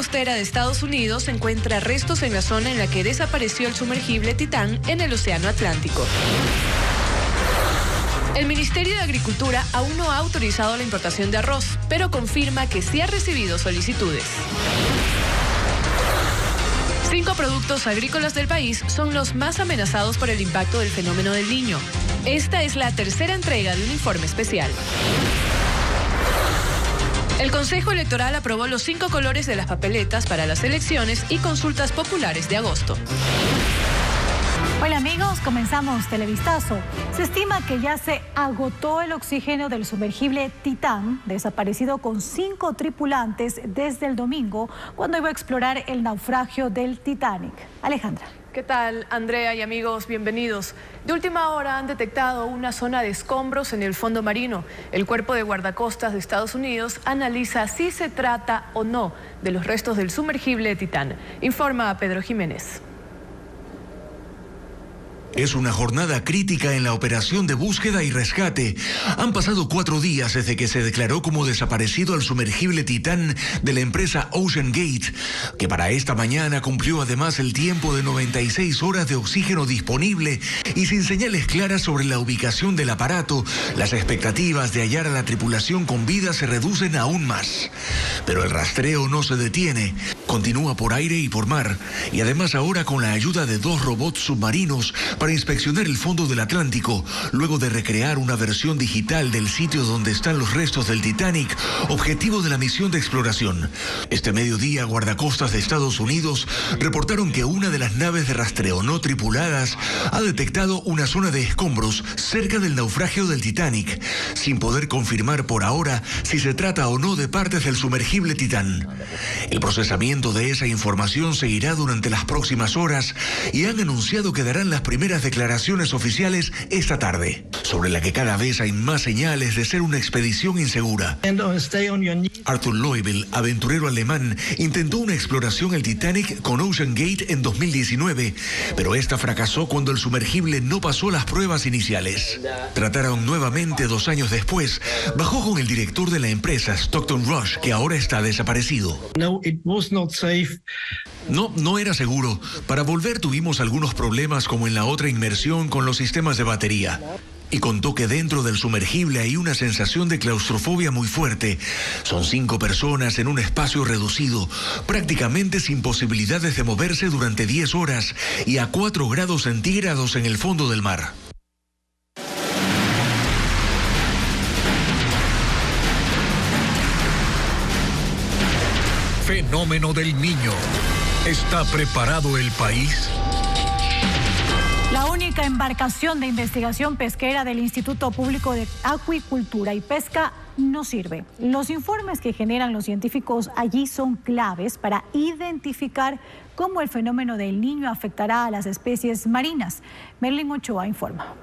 Costera de Estados Unidos encuentra restos en la zona en la que desapareció el sumergible Titán en el Océano Atlántico. El Ministerio de Agricultura aún no ha autorizado la importación de arroz, pero confirma que sí ha recibido solicitudes. 5 productos agrícolas del país son los más amenazados por el impacto del fenómeno del Niño. Esta es la tercera entrega de un informe especial. El Consejo Electoral aprobó los 5 colores de las papeletas para las elecciones y consultas populares de agosto. Hola amigos, comenzamos Televistazo. Se estima que ya se agotó el oxígeno del sumergible Titán, desaparecido con 5 tripulantes desde el domingo, cuando iba a explorar el naufragio del Titanic. Alejandra. ¿Qué tal, Andrea y amigos? Bienvenidos. De última hora han detectado una zona de escombros en el fondo marino. El Cuerpo de Guardacostas de Estados Unidos analiza si se trata o no de los restos del sumergible Titán. Informa a Pedro Jiménez. Es una jornada crítica en la operación de búsqueda y rescate. Han pasado 4 días desde que se declaró como desaparecido el sumergible Titán de la empresa OceanGate, que para esta mañana cumplió además el tiempo de 96 horas de oxígeno disponible y sin señales claras sobre la ubicación del aparato. Las expectativas de hallar a la tripulación con vida se reducen aún más. Pero el rastreo no se detiene. Continúa por aire y por mar, y además ahora con la ayuda de 2 robots submarinos para inspeccionar el fondo del Atlántico, luego de recrear una versión digital del sitio donde están los restos del Titanic, objetivo de la misión de exploración. Este mediodía, guardacostas de Estados Unidos reportaron que una de las naves de rastreo no tripuladas ha detectado una zona de escombros cerca del naufragio del Titanic, sin poder confirmar por ahora si se trata o no de partes del sumergible Titán. El procesamiento de esa información seguirá durante las próximas horas y han anunciado que darán las primeras declaraciones oficiales esta tarde, sobre la que cada vez hay más señales de ser una expedición insegura. Arthur Loibel, aventurero alemán, intentó una exploración al Titanic con OceanGate en 2019, pero esta fracasó cuando el sumergible no pasó las pruebas iniciales. Trataron nuevamente 2 años después, bajo con el director de la empresa, Stockton Rush, que ahora está desaparecido. No era seguro. Para volver tuvimos algunos problemas como en la otra inmersión con los sistemas de batería. Y contó que dentro del sumergible hay una sensación de claustrofobia muy fuerte. Son 5 personas en un espacio reducido, prácticamente sin posibilidades de moverse durante 10 horas y a 4 grados centígrados en el fondo del mar. Fenómeno del Niño. ¿Está preparado el país? La única embarcación de investigación pesquera del Instituto Público de Acuicultura y Pesca no sirve. Los informes que generan los científicos allí son claves para identificar cómo el fenómeno del Niño afectará a las especies marinas. Merlin Ochoa informa.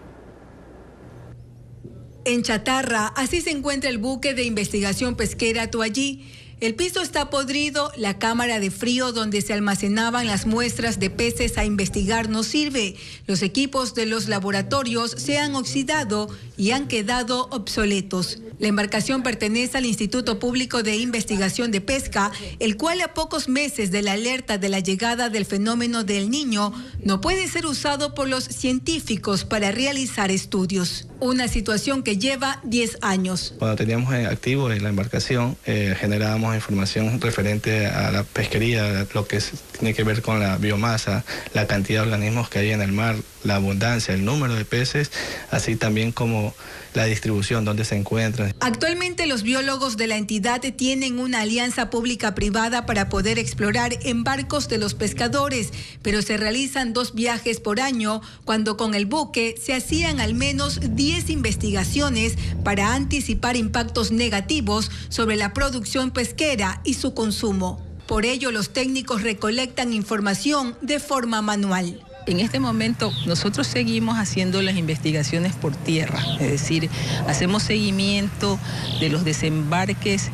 En chatarra, así se encuentra el buque de investigación pesquera Toallí. El piso está podrido, la cámara de frío donde se almacenaban las muestras de peces a investigar no sirve. Los equipos de los laboratorios se han oxidado y han quedado obsoletos. La embarcación pertenece al Instituto Público de Investigación de Pesca, el cual a pocos meses de la alerta de la llegada del fenómeno del Niño no puede ser usado por los científicos para realizar estudios. Una situación que lleva 10 años. Cuando teníamos en activo en la embarcación, generábamos información referente a la pesquería, lo que tiene que ver con la biomasa, la cantidad de organismos que hay en el mar, la abundancia, el número de peces, así también como la distribución, dónde se encuentran. Actualmente los biólogos de la entidad tienen una alianza pública-privada para poder explorar en barcos de los pescadores, pero se realizan 2 viajes por año, cuando con el buque se hacían al menos 10 investigaciones para anticipar impactos negativos sobre la producción pesquera y su consumo. Por ello, los técnicos recolectan información de forma manual. En este momento nosotros seguimos haciendo las investigaciones por tierra, es decir, hacemos seguimiento de los desembarques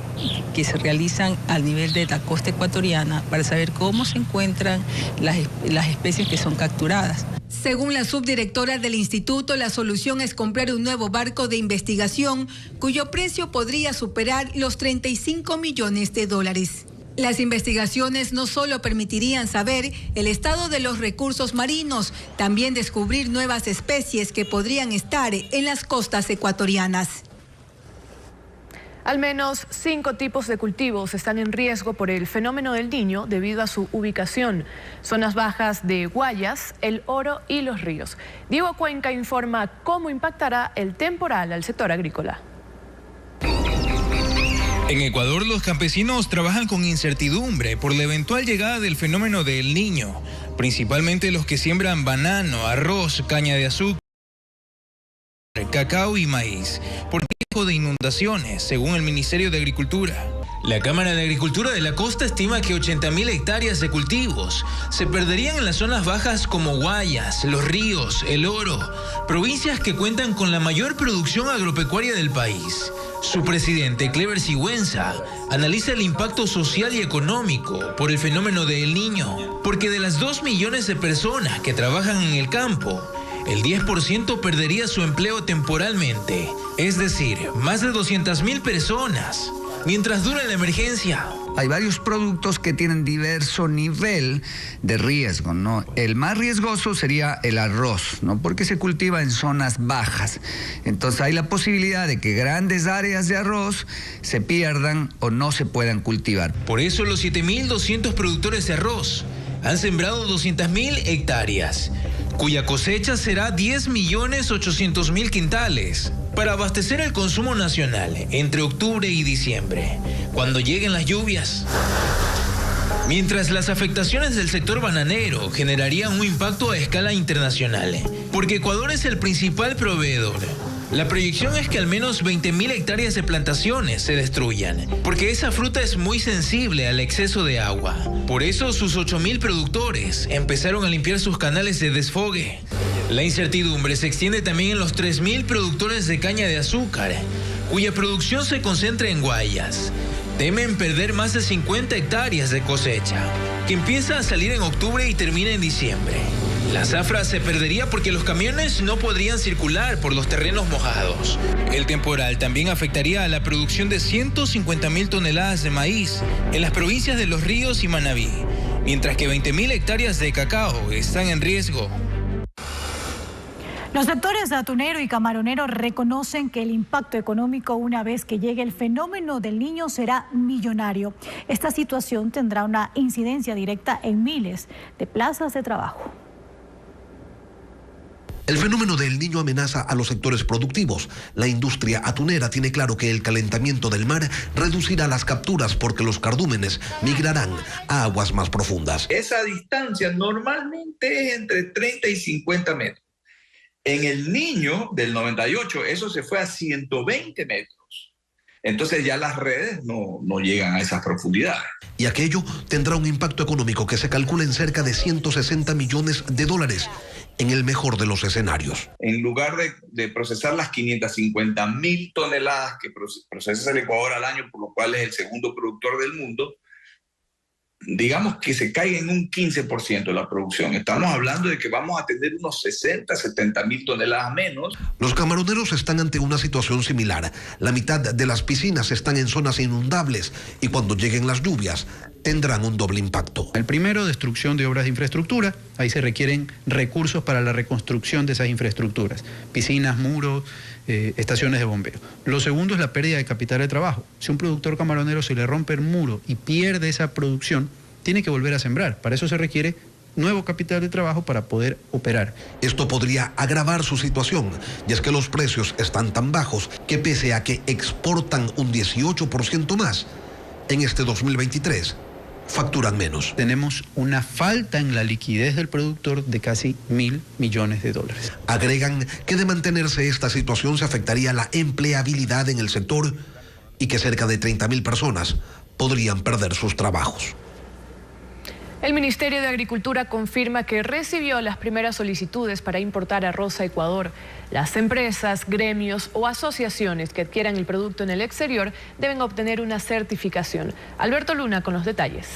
que se realizan al nivel de la costa ecuatoriana para saber cómo se encuentran las especies que son capturadas. Según la subdirectora del instituto, la solución es comprar un nuevo barco de investigación cuyo precio podría superar los $35 millones. Las investigaciones no solo permitirían saber el estado de los recursos marinos, también descubrir nuevas especies que podrían estar en las costas ecuatorianas. Al menos 5 tipos de cultivos están en riesgo por el fenómeno del Niño debido a su ubicación. Zonas bajas de Guayas, El Oro y Los Ríos. Diego Cuenca informa cómo impactará el temporal al sector agrícola. En Ecuador, los campesinos trabajan con incertidumbre por la eventual llegada del fenómeno del Niño, principalmente los que siembran banano, arroz, caña de azúcar, cacao y maíz, por riesgo de inundaciones, según el Ministerio de Agricultura. La Cámara de Agricultura de la Costa estima que 80.000 hectáreas de cultivos se perderían en las zonas bajas como Guayas, Los Ríos, El Oro, provincias que cuentan con la mayor producción agropecuaria del país. Su presidente, Clever Sigüenza, analiza el impacto social y económico por el fenómeno de El Niño, porque de las 2 millones de personas que trabajan en el campo, el 10% perdería su empleo temporalmente, es decir, más de 200.000 personas, mientras dura la emergencia. Hay varios productos que tienen diverso nivel de riesgo, ¿no? El más riesgoso sería el arroz, ¿no? Porque se cultiva en zonas bajas. Entonces hay la posibilidad de que grandes áreas de arroz se pierdan o no se puedan cultivar. Por eso los 7.200 productores de arroz han sembrado 200.000 hectáreas, cuya cosecha será 10.800.000 quintales, para abastecer el consumo nacional entre octubre y diciembre, cuando lleguen las lluvias. Mientras las afectaciones del sector bananero generarían un impacto a escala internacional, porque Ecuador es el principal proveedor. La proyección es que al menos 20.000 hectáreas de plantaciones se destruyan, porque esa fruta es muy sensible al exceso de agua. Por eso sus 8.000 productores empezaron a limpiar sus canales de desfogue. La incertidumbre se extiende también en los 3.000 productores de caña de azúcar, cuya producción se concentra en Guayas. Temen perder más de 50 hectáreas de cosecha, que empieza a salir en octubre y termina en diciembre. La zafra se perdería porque los camiones no podrían circular por los terrenos mojados. El temporal también afectaría a la producción de 150.000 toneladas de maíz en las provincias de Los Ríos y Manabí, mientras que 20.000 hectáreas de cacao están en riesgo. Los sectores atunero y camaronero reconocen que el impacto económico una vez que llegue el fenómeno del Niño será millonario. Esta situación tendrá una incidencia directa en miles de plazas de trabajo. El fenómeno del Niño amenaza a los sectores productivos. La industria atunera tiene claro que el calentamiento del mar reducirá las capturas porque los cardúmenes migrarán a aguas más profundas. Esa distancia normalmente es entre 30 y 50 metros. En el Niño del 98 eso se fue a 120 metros. Entonces ya las redes no llegan a esas profundidades. Y aquello tendrá un impacto económico que se calcula en cerca de 160 millones de dólares. En el mejor de los escenarios. En lugar de procesar las 550.000 toneladas que procesa el Ecuador al año, por lo cual es el segundo productor del mundo, digamos que se caiga en un 15% la producción. Estamos hablando de que vamos a tener unos 70.000 toneladas menos. Los camaroneros están ante una situación similar. La mitad de las piscinas están en zonas inundables y cuando lleguen las lluvias tendrán un doble impacto. El primero, destrucción de obras de infraestructura. Ahí se requieren recursos para la reconstrucción de esas infraestructuras. Piscinas, muros, estaciones de bombeo. Lo segundo es la pérdida de capital de trabajo. Si un productor camaronero se le rompe el muro y pierde esa producción, tiene que volver a sembrar. Para eso se requiere nuevo capital de trabajo para poder operar. Esto podría agravar su situación, y es que los precios están tan bajos que pese a que exportan un 18% más, en este 2023 facturan menos. Tenemos una falta en la liquidez del productor de casi $1.000 millones. Agregan que de mantenerse esta situación se afectaría la empleabilidad en el sector y que cerca de 30.000 personas podrían perder sus trabajos. El Ministerio de Agricultura confirma que recibió las primeras solicitudes para importar arroz a Ecuador. Las empresas, gremios o asociaciones que adquieran el producto en el exterior deben obtener una certificación. Alberto Luna con los detalles.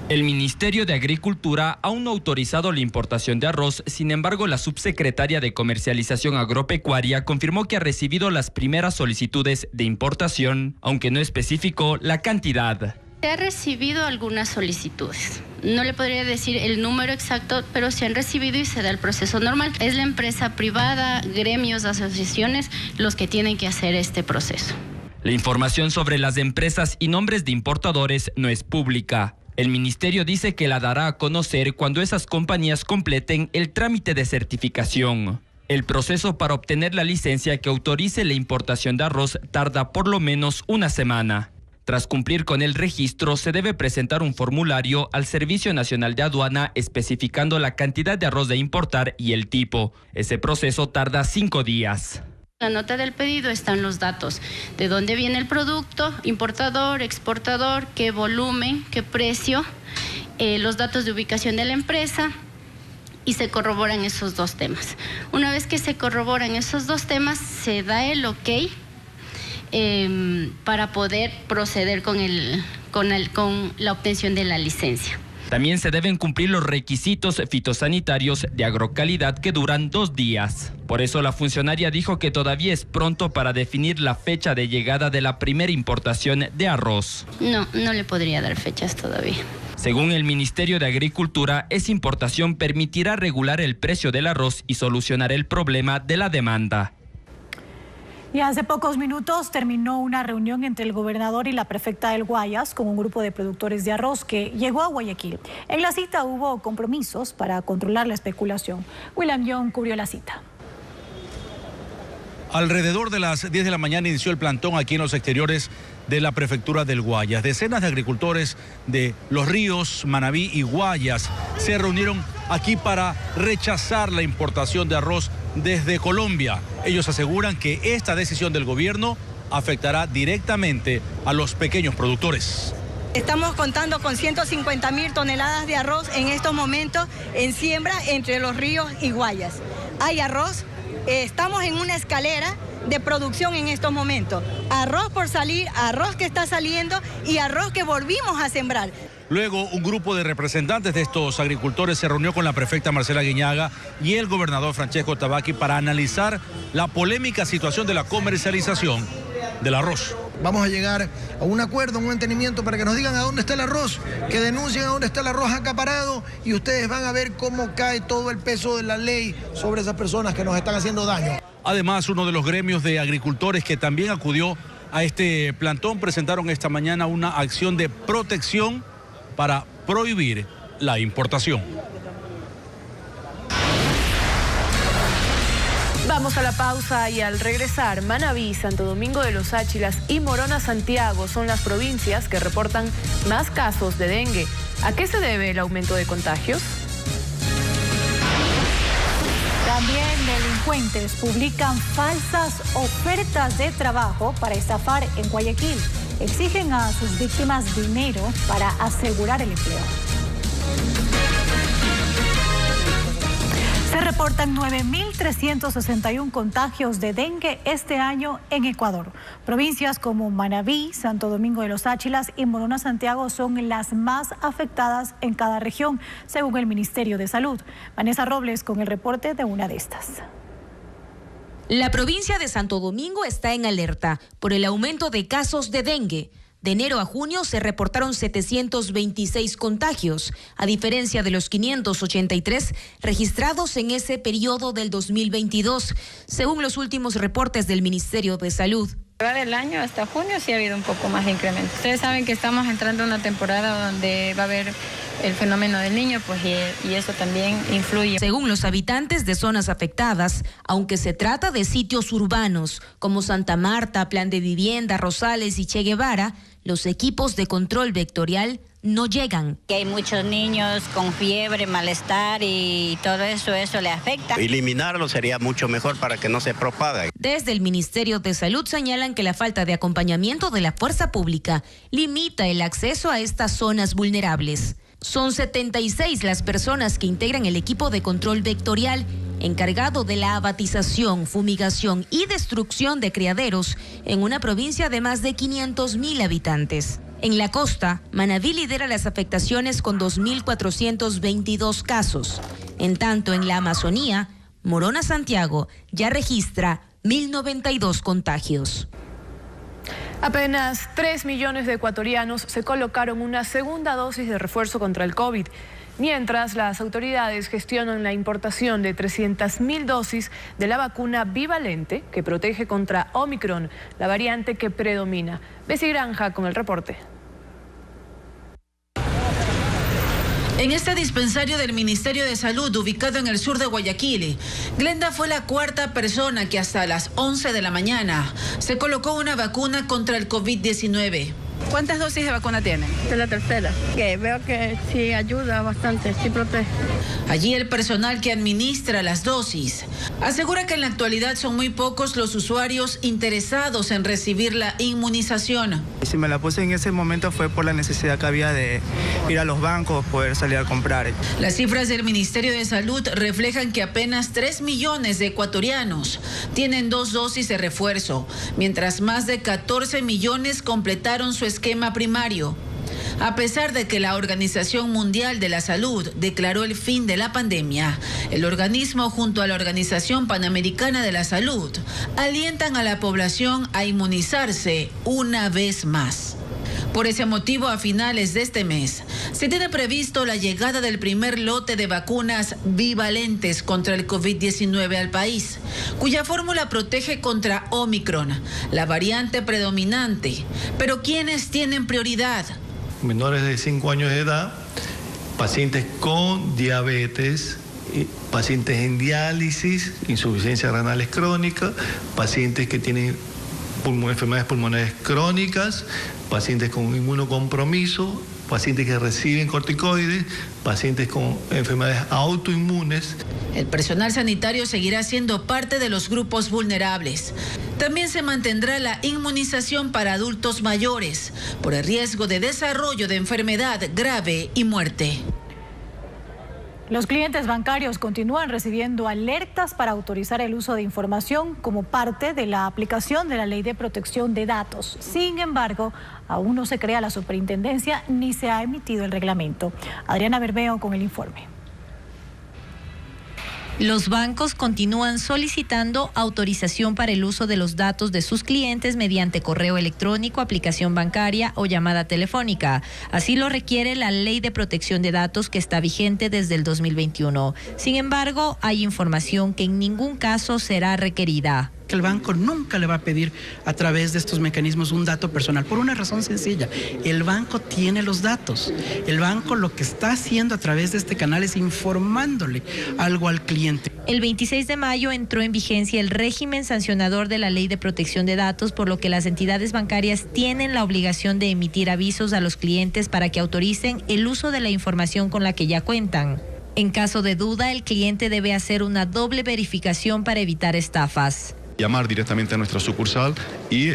El Ministerio de Agricultura aún no ha autorizado la importación de arroz. Sin embargo, la subsecretaria de Comercialización Agropecuaria confirmó que ha recibido las primeras solicitudes de importación, aunque no especificó la cantidad. Se ha recibido algunas solicitudes. No le podría decir el número exacto, pero se han recibido y se da el proceso normal. Es la empresa privada, gremios, asociaciones los que tienen que hacer este proceso. La información sobre las empresas y nombres de importadores no es pública. El ministerio dice que la dará a conocer cuando esas compañías completen el trámite de certificación. El proceso para obtener la licencia que autorice la importación de arroz tarda por lo menos una semana. Tras cumplir con el registro, se debe presentar un formulario al Servicio Nacional de Aduana especificando la cantidad de arroz de importar y el tipo. Ese proceso tarda 5 días. En la nota del pedido están los datos de dónde viene el producto, importador, exportador, qué volumen, qué precio, los datos de ubicación de la empresa y se corroboran esos dos temas. Una vez que se corroboran esos dos temas, se da el ok para poder proceder con la obtención de la licencia. También se deben cumplir los requisitos fitosanitarios de agrocalidad que duran 2 días. Por eso la funcionaria dijo que todavía es pronto para definir la fecha de llegada de la primera importación de arroz. No le podría dar fechas todavía. Según el Ministerio de Agricultura, esa importación permitirá regular el precio del arroz y solucionar el problema de la demanda. Y hace pocos minutos terminó una reunión entre el gobernador y la prefecta del Guayas con un grupo de productores de arroz que llegó a Guayaquil. En la cita hubo compromisos para controlar la especulación. William Young cubrió la cita. Alrededor de las 10 de la mañana inició el plantón aquí en los exteriores de la prefectura del Guayas. Decenas de agricultores de Los Ríos, Manabí y Guayas se reunieron aquí para rechazar la importación de arroz desde Colombia. Ellos aseguran que esta decisión del gobierno afectará directamente a los pequeños productores. Estamos contando con 150.000 toneladas de arroz en estos momentos en siembra entre Los Ríos y Guayas. Hay arroz, estamos en una escalera de producción en estos momentos. Arroz por salir, arroz que está saliendo y arroz que volvimos a sembrar. Luego, un grupo de representantes de estos agricultores se reunió con la prefecta Marcela Guiñaga y el gobernador Francesco Tabaqui para analizar la polémica situación de la comercialización del arroz. Vamos a llegar a un acuerdo, a un entendimiento para que nos digan a dónde está el arroz, que denuncien a dónde está el arroz acaparado y ustedes van a ver cómo cae todo el peso de la ley sobre esas personas que nos están haciendo daño. Además, uno de los gremios de agricultores que también acudió a este plantón presentaron esta mañana una acción de protección para prohibir la importación. Vamos a la pausa y al regresar, Manabí, Santo Domingo de los Áchilas y Morona Santiago son las provincias que reportan más casos de dengue. ¿A qué se debe el aumento de contagios? También delincuentes publican falsas ofertas de trabajo para estafar en Guayaquil. Exigen a sus víctimas dinero para asegurar el empleo. Se reportan 9.361 contagios de dengue este año en Ecuador. Provincias como Manabí, Santo Domingo de los Áchilas y Morona Santiago son las más afectadas en cada región, según el Ministerio de Salud. Vanessa Robles con el reporte de una de estas. La provincia de Santo Domingo está en alerta por el aumento de casos de dengue. De enero a junio se reportaron 726 contagios, a diferencia de los 583 registrados en ese periodo del 2022, según los últimos reportes del Ministerio de Salud. Del año hasta junio sí ha habido un poco más de incremento. Ustedes saben que estamos entrando en una temporada donde va a haber el fenómeno del niño, pues y eso también influye. Según los habitantes de zonas afectadas, aunque se trata de sitios urbanos como Santa Marta, Plan de Vivienda, Rosales y Che Guevara, los equipos de control vectorial no llegan. Que hay muchos niños con fiebre, malestar y todo eso le afecta. Eliminarlo sería mucho mejor para que no se propague. Desde el Ministerio de Salud señalan que la falta de acompañamiento de la fuerza pública limita el acceso a estas zonas vulnerables. Son 76 las personas que integran el equipo de control vectorial encargado de la abatización, fumigación y destrucción de criaderos en una provincia de más de 500.000 habitantes. En la costa, Manabí lidera las afectaciones con 2.422 casos. En tanto, en la Amazonía, Morona Santiago ya registra 1.092 contagios. Apenas 3 millones de ecuatorianos se colocaron una segunda dosis de refuerzo contra el COVID, mientras las autoridades gestionan la importación de 300.000 dosis de la vacuna bivalente que protege contra Omicron, la variante que predomina. Bessie Granja con el reporte. En este dispensario del Ministerio de Salud, ubicado en el sur de Guayaquil, Glenda fue la cuarta persona que hasta las 11 de la mañana se colocó una vacuna contra el COVID-19. ¿Cuántas dosis de vacuna tiene? Esta es la tercera, que veo que sí ayuda bastante, sí protege. Allí el personal que administra las dosis asegura que en la actualidad son muy pocos los usuarios interesados en recibir la inmunización. Si me la puse en ese momento fue por la necesidad que había de ir a los bancos, poder salir a comprar. Las cifras del Ministerio de Salud reflejan que apenas 3 millones de ecuatorianos tienen 2 dosis de refuerzo, mientras más de 14 millones completaron su esquema primario. A pesar de que la Organización Mundial de la Salud declaró el fin de la pandemia, el organismo junto a la Organización Panamericana de la Salud alientan a la población a inmunizarse una vez más. Por ese motivo, a finales de este mes, se tiene previsto la llegada del primer lote de vacunas bivalentes contra el COVID-19 al país, cuya fórmula protege contra Omicron, la variante predominante. Pero ¿quiénes tienen prioridad? Menores de 5 años de edad, pacientes con diabetes, pacientes en diálisis, insuficiencia renales crónica, pacientes que tienen enfermedades pulmonares crónicas, pacientes con inmunocompromiso, pacientes que reciben corticoides, pacientes con enfermedades autoinmunes. El personal sanitario seguirá siendo parte de los grupos vulnerables. También se mantendrá la inmunización para adultos mayores por el riesgo de desarrollo de enfermedad grave y muerte. Los clientes bancarios continúan recibiendo alertas para autorizar el uso de información como parte de la aplicación de la Ley de Protección de Datos. Sin embargo, aún no se crea la superintendencia ni se ha emitido el reglamento. Adriana Bermeo con el informe. Los bancos continúan solicitando autorización para el uso de los datos de sus clientes mediante correo electrónico, aplicación bancaria o llamada telefónica. Así lo requiere la Ley de Protección de Datos que está vigente desde el 2021. Sin embargo, hay información que en ningún caso será requerida. Que el banco nunca le va a pedir a través de estos mecanismos un dato personal, por una razón sencilla: el banco tiene los datos. El banco lo que está haciendo a través de este canal es informándole algo al cliente. El 26 de mayo entró en vigencia el régimen sancionador de la Ley de Protección de Datos, por lo que las entidades bancarias tienen la obligación de emitir avisos a los clientes para que autoricen el uso de la información con la que ya cuentan. En caso de duda, el cliente debe hacer una doble verificación para evitar estafas. Llamar directamente a nuestra sucursal y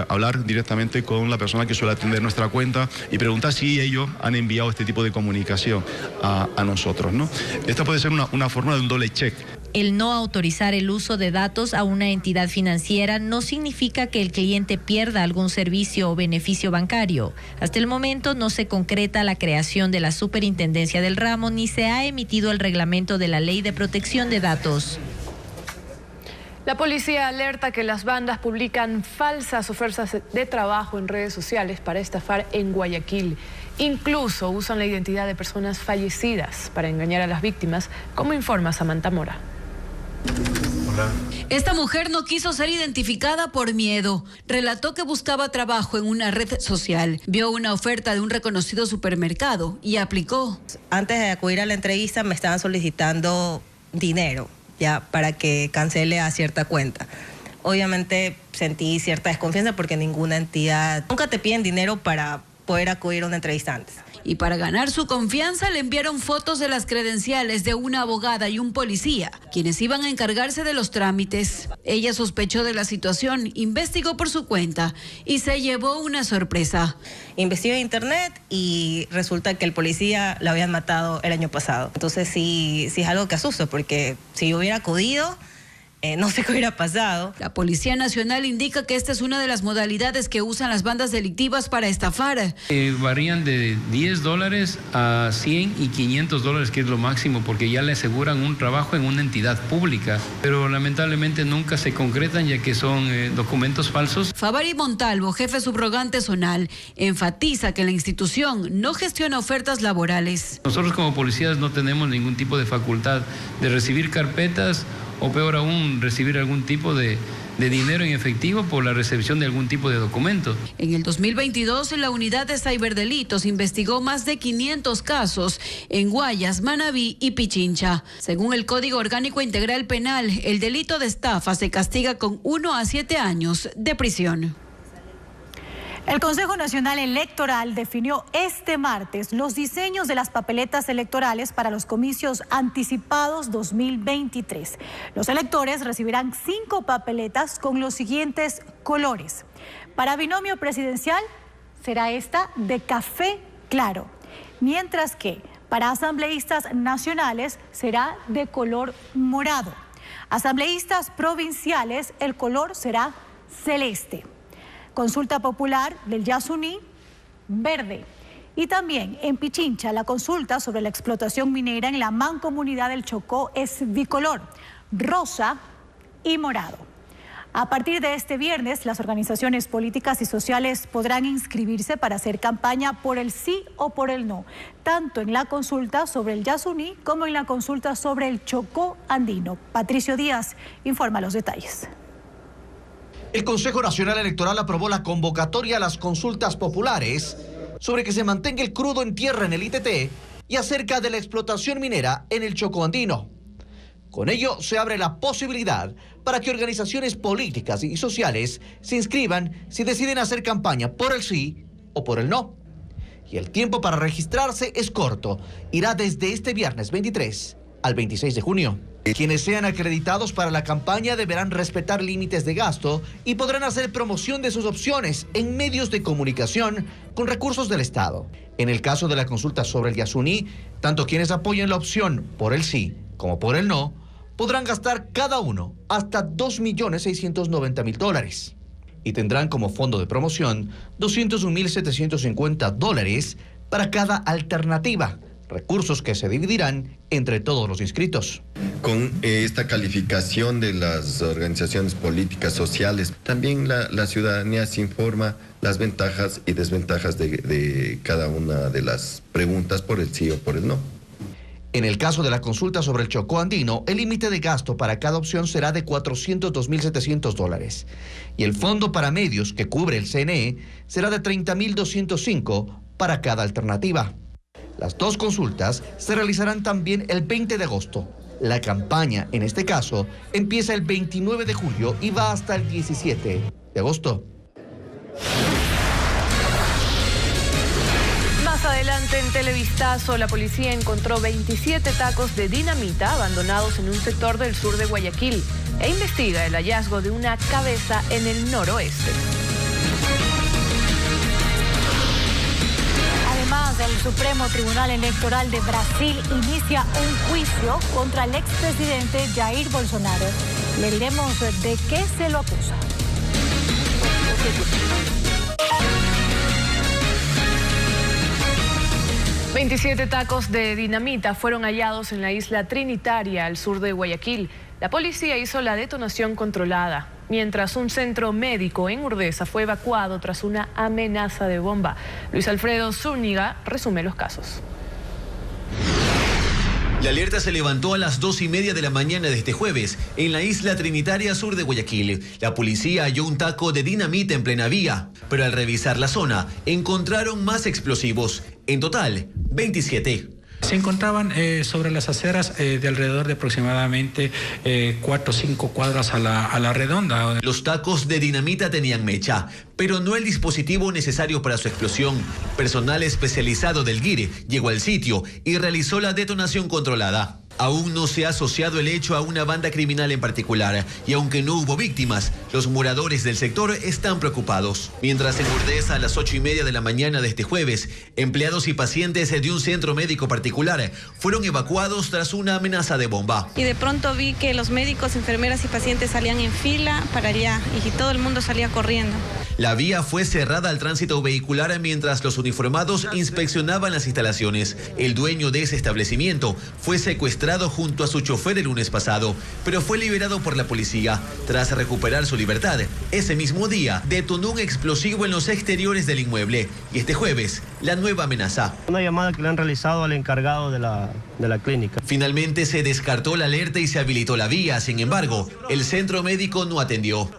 hablar directamente con la persona que suele atender nuestra cuenta y preguntar si ellos han enviado este tipo de comunicación a nosotros, ¿no? Esta puede ser una forma de un doble check. El no autorizar el uso de datos a una entidad financiera no significa que el cliente pierda algún servicio o beneficio bancario. Hasta el momento no se concreta la creación de la superintendencia del ramo ni se ha emitido el reglamento de la Ley de Protección de Datos. La policía alerta que las bandas publican falsas ofertas de trabajo en redes sociales para estafar en Guayaquil. Incluso usan la identidad de personas fallecidas para engañar a las víctimas, como informa Samantha Mora. Hola. Esta mujer no quiso ser identificada por miedo. Relató que buscaba trabajo en una red social. Vio una oferta de un reconocido supermercado y aplicó. Antes de acudir a la entrevista me estaban solicitando dinero, ya, para que cancele a cierta cuenta. Obviamente sentí cierta desconfianza porque ninguna entidad, nunca te piden dinero para poder acudir a una entrevista antes. Y para ganar su confianza le enviaron fotos de las credenciales de una abogada y un policía, quienes iban a encargarse de los trámites. Ella sospechó de la situación, investigó por su cuenta y se llevó una sorpresa. Investigué en internet y resulta que el policía lo habían matado el año pasado. Entonces sí es algo que asusta, porque si yo hubiera acudido, no sé qué hubiera pasado. La Policía Nacional indica que esta es una de las modalidades que usan las bandas delictivas para estafar. Varían de $10 a $100 y $500, que es lo máximo, porque ya le aseguran un trabajo en una entidad pública, pero lamentablemente nunca se concretan ya que son documentos falsos. Favari Montalvo, jefe subrogante zonal, enfatiza que la institución no gestiona ofertas laborales. Nosotros como policías no tenemos ningún tipo de facultad de recibir carpetas o peor aún, recibir algún tipo de dinero en efectivo por la recepción de algún tipo de documento. En el 2022, la unidad de ciberdelitos investigó más de 500 casos en Guayas, Manabí y Pichincha. Según el Código Orgánico Integral Penal, el delito de estafa se castiga con 1 a 7 años de prisión. El Consejo Nacional Electoral definió este martes los diseños de las papeletas electorales para los comicios anticipados 2023. Los electores recibirán 5 papeletas con los siguientes colores. Para binomio presidencial será esta de café claro, mientras que para asambleístas nacionales será de color morado. Asambleístas provinciales, el color será celeste. Consulta popular del Yasuní, verde. Y también en Pichincha, la consulta sobre la explotación minera en la mancomunidad del Chocó es bicolor, rosa y morado. A partir de este viernes, las organizaciones políticas y sociales podrán inscribirse para hacer campaña por el sí o por el no, tanto en la consulta sobre el Yasuní como en la consulta sobre el Chocó andino. Patricio Díaz informa los detalles. El Consejo Nacional Electoral aprobó la convocatoria a las consultas populares sobre que se mantenga el crudo en tierra en el ITT y acerca de la explotación minera en el Chocó andino. Con ello se abre la posibilidad para que organizaciones políticas y sociales se inscriban si deciden hacer campaña por el sí o por el no. Y el tiempo para registrarse es corto, irá desde este viernes 23 al 26 de junio. Quienes sean acreditados para la campaña deberán respetar límites de gasto y podrán hacer promoción de sus opciones en medios de comunicación con recursos del Estado. En el caso de la consulta sobre el Yasuní, tanto quienes apoyen la opción por el sí como por el no, podrán gastar cada uno hasta $2.690.000 y tendrán como fondo de promoción $201.750 para cada alternativa. Recursos que se dividirán entre todos los inscritos. Con esta calificación de las organizaciones políticas sociales, también la ciudadanía se informa las ventajas y desventajas de cada una de las preguntas por el sí o por el no. En el caso de la consulta sobre el Chocó andino, el límite de gasto para cada opción será de $402.700 y el fondo para medios que cubre el CNE será de $30.205 para cada alternativa. Las dos consultas se realizarán también el 20 de agosto. La campaña, en este caso, empieza el 29 de julio y va hasta el 17 de agosto. Más adelante en Televistazo, la policía encontró 27 tacos de dinamita abandonados en un sector del sur de Guayaquil e investiga el hallazgo de una cabeza en el noroeste. Además, el Supremo Tribunal Electoral de Brasil inicia un juicio contra el expresidente Jair Bolsonaro. Le diremos de qué se lo acusa. 27 tacos de dinamita fueron hallados en la isla Trinitaria, al sur de Guayaquil. La policía hizo la detonación controlada, mientras un centro médico en Urdesa fue evacuado tras una amenaza de bomba. Luis Alfredo Zúñiga resume los casos. La alerta se levantó a las 2:30 de la mañana de este jueves en la isla Trinitaria sur de Guayaquil. La policía halló un taco de dinamita en plena vía, pero al revisar la zona encontraron más explosivos. En total, 27. Se encontraban sobre las aceras de alrededor de aproximadamente 4 o 5 cuadras a la redonda. Los tacos de dinamita tenían mecha, pero no el dispositivo necesario para su explosión. Personal especializado del GIRE llegó al sitio y realizó la detonación controlada. Aún no se ha asociado el hecho a una banda criminal en particular, y aunque no hubo víctimas, los moradores del sector están preocupados. Mientras en Urdesa, a las 8:30 de la mañana de este jueves, empleados y pacientes de un centro médico particular fueron evacuados tras una amenaza de bomba. Y de pronto vi que los médicos, enfermeras y pacientes salían en fila para allá y todo el mundo salía corriendo. La vía fue cerrada al tránsito vehicular mientras los uniformados inspeccionaban las instalaciones. El dueño de ese establecimiento fue secuestrado junto a su chofer el lunes pasado, pero fue liberado por la policía. Tras recuperar su libertad, ese mismo día detonó un explosivo en los exteriores del inmueble. Y este jueves, la nueva amenaza. Una llamada que le han realizado al encargado de la clínica. Finalmente se descartó la alerta y se habilitó la vía. Sin embargo, el centro médico no atendió.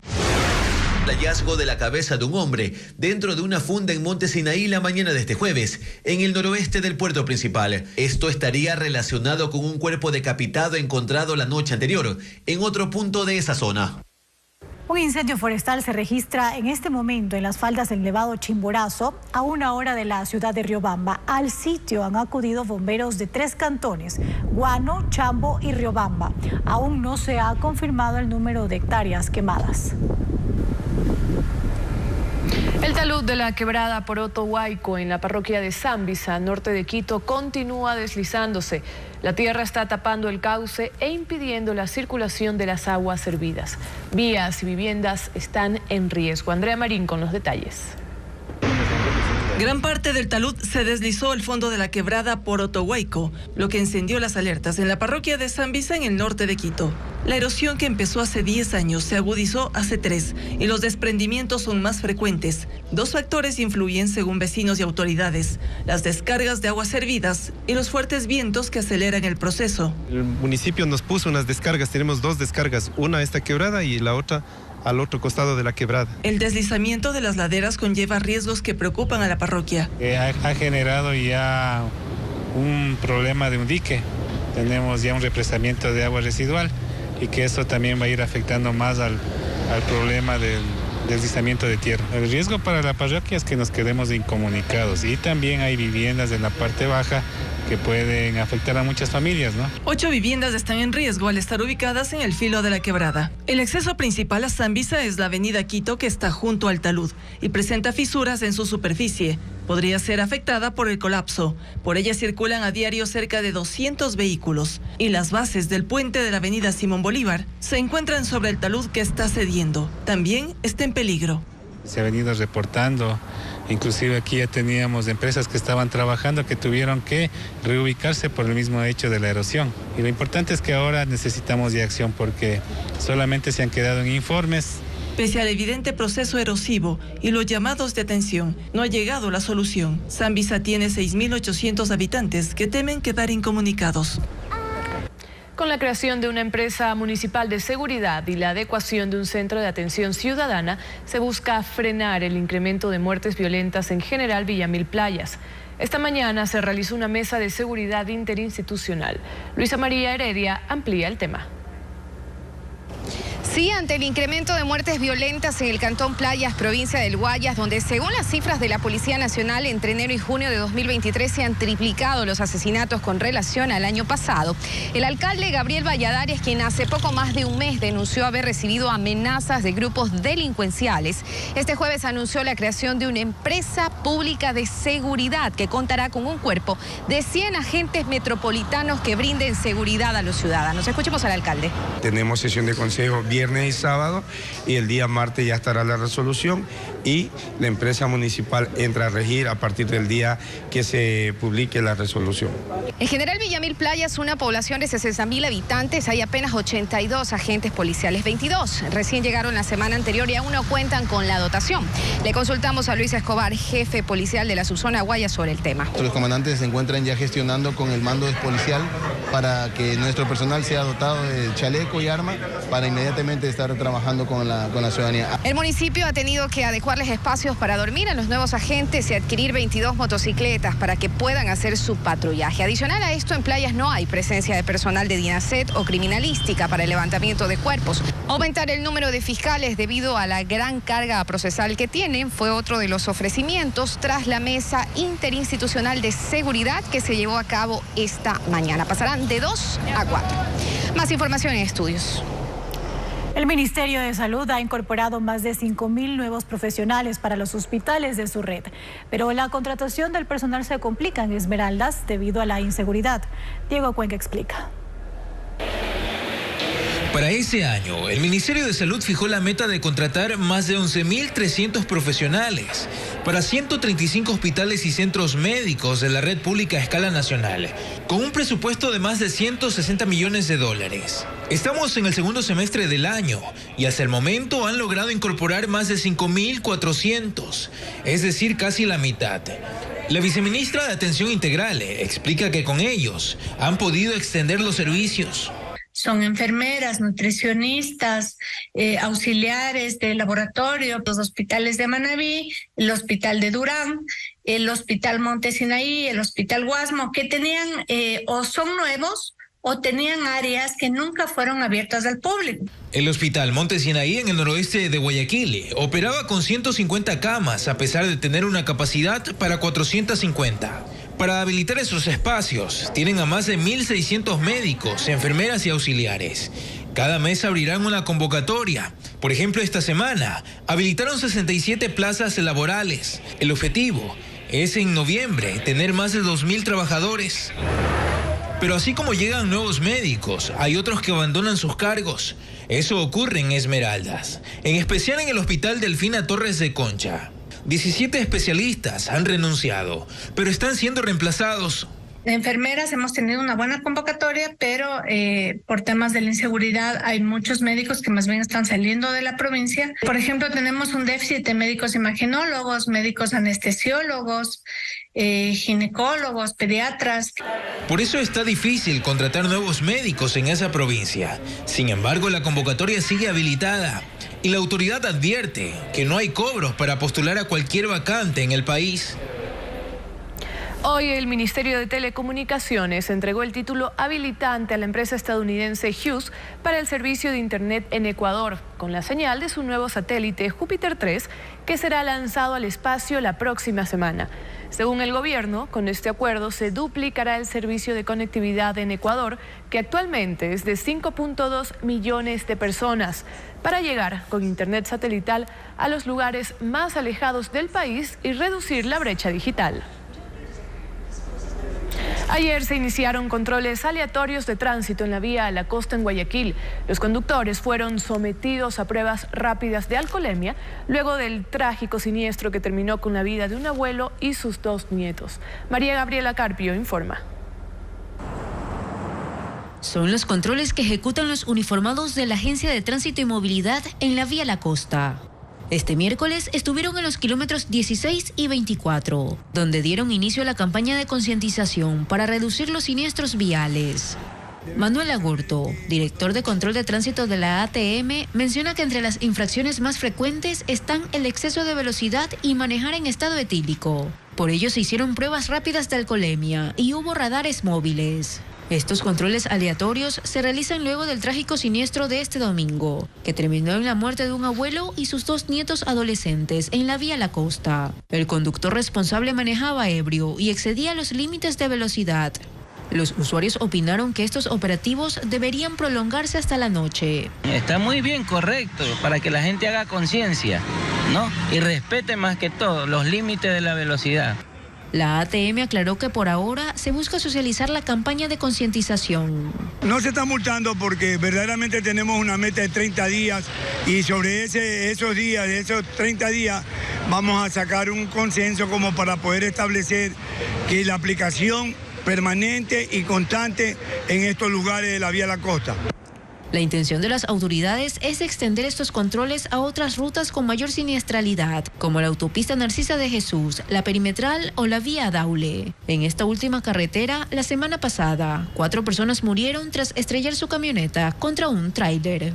El hallazgo de la cabeza de un hombre dentro de una funda en Monte Sinaí la mañana de este jueves, en el noroeste del puerto principal. Esto estaría relacionado con un cuerpo decapitado encontrado la noche anterior en otro punto de esa zona. Un incendio forestal se registra en este momento en las faldas del Nevado Chimborazo, a 1 hora de la ciudad de Riobamba. Al sitio han acudido bomberos de 3 cantones, Guano, Chambo y Riobamba. Aún no se ha confirmado el número de hectáreas quemadas. El talud de la quebrada Poroto Huayco en la parroquia de Zambisa, norte de Quito, continúa deslizándose. La tierra está tapando el cauce e impidiendo la circulación de las aguas servidas. Vías y viviendas están en riesgo. Andrea Marín con los detalles. Gran parte del talud se deslizó al fondo de la quebrada Poroto Huayco, lo que encendió las alertas en la parroquia de Zambisa en el norte de Quito. La erosión que empezó hace 10 años se agudizó hace 3 y los desprendimientos son más frecuentes. 2 factores influyen según vecinos y autoridades: las descargas de aguas servidas y los fuertes vientos que aceleran el proceso. El municipio nos puso unas descargas, tenemos 2 descargas, una a esta quebrada y la otra al otro costado de la quebrada. El deslizamiento de las laderas conlleva riesgos que preocupan a la parroquia. Ha generado ya un problema de un dique. Tenemos ya un represamiento de agua residual y que eso también va a ir afectando más al problema del deslizamiento de tierra. El riesgo para la parroquia es que nos quedemos incomunicados, y también hay viviendas en la parte baja que pueden afectar a muchas familias, ¿no? 8 viviendas están en riesgo al estar ubicadas en el filo de la quebrada. El acceso principal a Zambisa es la avenida Quito, que está junto al talud y presenta fisuras en su superficie. Podría ser afectada por el colapso. Por ella circulan a diario cerca de 200 vehículos y las bases del puente de la avenida Simón Bolívar se encuentran sobre el talud que está cediendo. También está en peligro. Se ha venido reportando, inclusive aquí ya teníamos empresas que estaban trabajando que tuvieron que reubicarse por el mismo hecho de la erosión. Y lo importante es que ahora necesitamos de acción, porque solamente se han quedado en informes. Pese al evidente proceso erosivo y los llamados de atención, no ha llegado la solución. Zambisa tiene 6.800 habitantes que temen quedar incomunicados. Con la creación de una empresa municipal de seguridad y la adecuación de un centro de atención ciudadana, se busca frenar el incremento de muertes violentas en General Villamil Playas. Esta mañana se realizó una mesa de seguridad interinstitucional. Luisa María Heredia amplía el tema. Sí, ante el incremento de muertes violentas en el Cantón Playas, provincia del Guayas, donde según las cifras de la Policía Nacional, entre enero y junio de 2023 se han triplicado los asesinatos con relación al año pasado. El alcalde Gabriel Valladares, quien hace poco más de un mes denunció haber recibido amenazas de grupos delincuenciales, este jueves anunció la creación de una empresa pública de seguridad que contará con un cuerpo de 100 agentes metropolitanos que brinden seguridad a los ciudadanos. Escuchemos al alcalde. Tenemos sesión de consejo viernes y sábado, y el día martes ya estará la resolución y la empresa municipal entra a regir a partir del día que se publique la resolución. En General Villamil Playas, una población de 60.000 habitantes, hay apenas 82 agentes policiales, 22 recién llegaron la semana anterior y aún no cuentan con la dotación. Le consultamos a Luis Escobar, jefe policial de la subzona Guayas, sobre el tema. Los comandantes se encuentran ya gestionando con el mando policial para que nuestro personal sea dotado de chaleco y arma para inmediatamente obviamente estar trabajando con la ciudadanía. El municipio ha tenido que adecuarles espacios para dormir a los nuevos agentes y adquirir 22 motocicletas para que puedan hacer su patrullaje. Adicional a esto, en playas no hay presencia de personal de DINASET o criminalística para el levantamiento de cuerpos. Aumentar el número de fiscales debido a la gran carga procesal que tienen fue otro de los ofrecimientos tras la mesa interinstitucional de seguridad que se llevó a cabo esta mañana. Pasarán de 2 a 4. Más información en estudios. El Ministerio de Salud ha incorporado más de 5.000 nuevos profesionales para los hospitales de su red, pero la contratación del personal se complica en Esmeraldas debido a la inseguridad. Diego Cuenca explica. Para ese año, el Ministerio de Salud fijó la meta de contratar más de 11.300 profesionales para 135 hospitales y centros médicos de la red pública a escala nacional, con un presupuesto de más de 160 millones de dólares. Estamos en el segundo semestre del año y hasta el momento han logrado incorporar más de 5.400, es decir, casi la mitad. La viceministra de Atención Integral explica que con ellos han podido extender los servicios. Son enfermeras, nutricionistas, auxiliares de laboratorio, los hospitales de Manabí, el hospital de Durán, el hospital Monte Sinaí, el hospital Guasmo, que tenían o son nuevos o tenían áreas que nunca fueron abiertas al público. El hospital Monte Sinaí, en el noroeste de Guayaquil, operaba con 150 camas a pesar de tener una capacidad para 450. Para habilitar esos espacios, tienen a más de 1.600 médicos, enfermeras y auxiliares. Cada mes abrirán una convocatoria. Por ejemplo, esta semana habilitaron 67 plazas laborales. El objetivo es en noviembre tener más de 2.000 trabajadores. Pero así como llegan nuevos médicos, hay otros que abandonan sus cargos. Eso ocurre en Esmeraldas, en especial en el Hospital Delfina Torres de Concha. 17 especialistas han renunciado, pero están siendo reemplazados. De enfermeras hemos tenido una buena convocatoria, pero por temas de la inseguridad hay muchos médicos que más bien están saliendo de la provincia. Por ejemplo, tenemos un déficit de médicos imaginólogos, médicos anestesiólogos, ginecólogos, pediatras. Por eso está difícil contratar nuevos médicos en esa provincia. Sin embargo, la convocatoria sigue habilitada. Y la autoridad advierte que no hay cobros para postular a cualquier vacante en el país. Hoy el Ministerio de Telecomunicaciones entregó el título habilitante a la empresa estadounidense Hughes para el servicio de Internet en Ecuador, con la señal de su nuevo satélite Júpiter 3, que será lanzado al espacio la próxima semana. Según el gobierno, con este acuerdo se duplicará el servicio de conectividad en Ecuador, que actualmente es de 5.2 millones de personas, para llegar con Internet satelital a los lugares más alejados del país y reducir la brecha digital. Ayer se iniciaron controles aleatorios de tránsito en la vía a la costa en Guayaquil. Los conductores fueron sometidos a pruebas rápidas de alcoholemia luego del trágico siniestro que terminó con la vida de un abuelo y sus 2 nietos. María Gabriela Carpio informa. Son los controles que ejecutan los uniformados de la Agencia de Tránsito y Movilidad en la vía La Costa. Este miércoles estuvieron en los kilómetros 16 y 24, donde dieron inicio a la campaña de concientización para reducir los siniestros viales. Manuel Agurto, director de control de tránsito de la ATM, menciona que entre las infracciones más frecuentes están el exceso de velocidad y manejar en estado etílico. Por ello se hicieron pruebas rápidas de alcoholemia y hubo radares móviles. Estos controles aleatorios se realizan luego del trágico siniestro de este domingo, que terminó en la muerte de un abuelo y sus 2 nietos adolescentes en la vía La Costa. El conductor responsable manejaba ebrio y excedía los límites de velocidad. Los usuarios opinaron que estos operativos deberían prolongarse hasta la noche. Está muy bien, correcto, para que la gente haga conciencia, ¿no? Y respete más que todo los límites de la velocidad. La ATM aclaró que por ahora se busca socializar la campaña de concientización. No se está multando porque verdaderamente tenemos una meta de 30 días y sobre esos días, de esos 30 días, vamos a sacar un consenso como para poder establecer que la aplicación permanente y constante en estos lugares de la vía La Costa. La intención de las autoridades es extender estos controles a otras rutas con mayor siniestralidad, como la autopista Narcisa de Jesús, la Perimetral o la vía Daule. En esta última carretera, la semana pasada, 4 personas murieron tras estrellar su camioneta contra un tráiler.